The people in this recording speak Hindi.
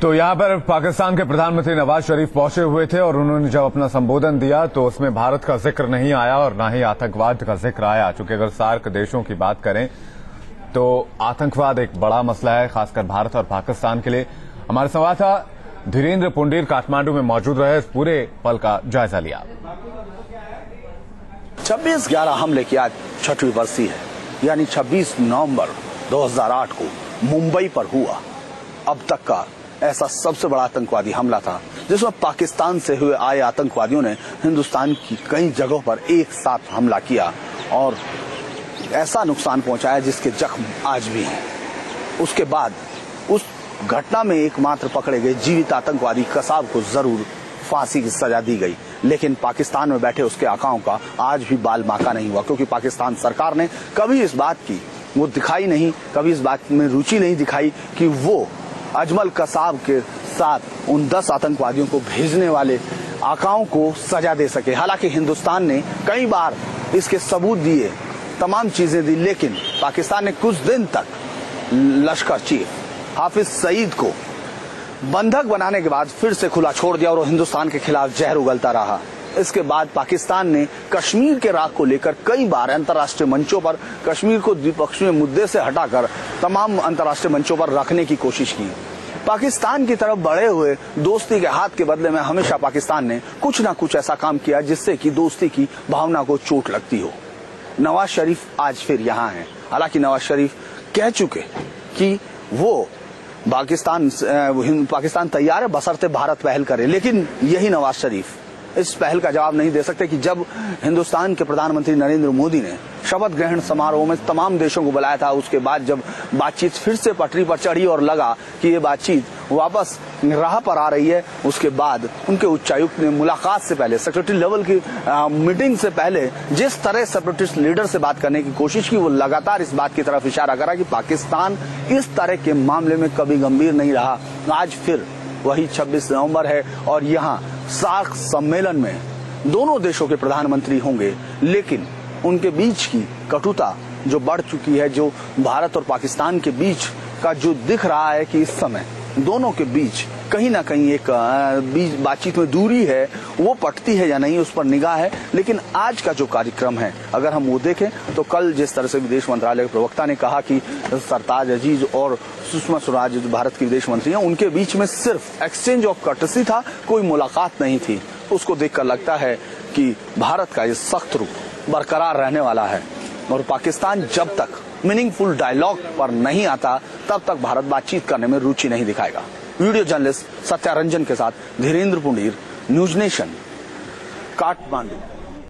तो यहाँ पर पाकिस्तान के प्रधानमंत्री नवाज शरीफ पहुंचे हुए थे और उन्होंने जब अपना संबोधन दिया तो उसमें भारत का जिक्र नहीं आया और न ही आतंकवाद का जिक्र आया। चूंकि अगर सार्क देशों की बात करें तो आतंकवाद एक बड़ा मसला है, खासकर भारत और पाकिस्तान के लिए। हमारे संवाददाता धीरेन्द्र पुंडीर काठमांडू में मौजूद रहे, इस पूरे पल का जायजा लिया। 26/11 हमले की आज 6वीं बरसी है, यानी 26 नवंबर 2008 को मुंबई पर हुआ अब तक का ऐसा सबसे बड़ा आतंकवादी हमला था, जिसमें पाकिस्तान से हुए आए आतंकवादियों ने हिंदुस्तान की कई जगहों पर एक साथ हमला किया और ऐसा नुकसान पहुंचाया जिसके जख्म आज भी हैं। उसके बाद उस घटना में एकमात्र पकड़े गए जीवित आतंकवादी कसाब को जरूर फांसी की सजा दी गई, लेकिन पाकिस्तान में बैठे उसके आकाओं का आज भी बाल बांका नहीं हुआ, क्योंकि पाकिस्तान सरकार ने कभी इस बात की वो दिखाई नहीं, कभी इस बात में रुचि नहीं दिखाई कि वो अजमल कसाब के साथ उन 10 आतंकवादियों को भेजने वाले आकाओं को सजा दे सके। हालांकि हिंदुस्तान ने कई बार इसके सबूत दिए, तमाम चीजें दी, लेकिन पाकिस्तान ने कुछ दिन तक लश्कर चीफ हाफिज सईद को बंधक बनाने के बाद फिर से खुला छोड़ दिया और वो हिंदुस्तान के खिलाफ जहर उगलता रहा। इसके बाद पाकिस्तान ने कश्मीर के राग को लेकर कई बार अंतर्राष्ट्रीय मंचों पर कश्मीर को द्विपक्षीय मुद्दे से हटाकर तमाम अंतर्राष्ट्रीय मंचों पर रखने की कोशिश की। पाकिस्तान की तरफ बढ़े हुए दोस्ती के हाथ के बदले में हमेशा पाकिस्तान ने कुछ ना कुछ ऐसा काम किया जिससे कि दोस्ती की भावना को चोट लगती हो। नवाज शरीफ आज फिर यहाँ हैं। हालांकि नवाज शरीफ कह चुके कि वो पाकिस्तान तैयार है बशर्ते भारत पहल करे, लेकिन यही नवाज शरीफ इस पहल का जवाब नहीं दे सकते कि जब हिंदुस्तान के प्रधानमंत्री नरेंद्र मोदी ने शपथ ग्रहण समारोह में तमाम देशों को बुलाया था, उसके बाद जब बातचीत फिर से पटरी पर चढ़ी और लगा कि ये बातचीत वापस राह पर आ रही है, उसके बाद उनके उच्चायुक्त ने मुलाकात से पहले, सेक्रेटरी लेवल की मीटिंग से पहले जिस तरह सेपरेटिस्ट लीडर से बात करने की कोशिश की, वो लगातार इस बात की तरफ इशारा करा कि पाकिस्तान इस तरह के मामले में कभी गंभीर नहीं रहा। आज फिर वही 26 नवंबर है और यहाँ सार्क सम्मेलन में दोनों देशों के प्रधानमंत्री होंगे, लेकिन उनके बीच की कटुता जो बढ़ चुकी है, जो भारत और पाकिस्तान के बीच का जो दिख रहा है कि इस समय दोनों के बीच कहीं ना कहीं एक बातचीत में दूरी है, वो पटती है या नहीं उस पर निगाह है। लेकिन आज का जो कार्यक्रम है अगर हम वो देखें तो कल जिस तरह से विदेश मंत्रालय के प्रवक्ता ने कहा कि सरताज अजीज और सुषमा स्वराज जो भारत की विदेश मंत्री हैं, उनके बीच में सिर्फ एक्सचेंज ऑफ कर्टसी था, कोई मुलाकात नहीं थी। उसको देखकर लगता है कि भारत का ये सख्त रुख बरकरार रहने वाला है और पाकिस्तान जब तक मीनिंगफुल डायलॉग पर नहीं आता तब तक भारत बातचीत करने में रुचि नहीं दिखाएगा। वीडियो जर्नलिस्ट सत्यारंजन के साथ धीरेन्द्र पुंडीर, न्यूज नेशन, काठमांडू।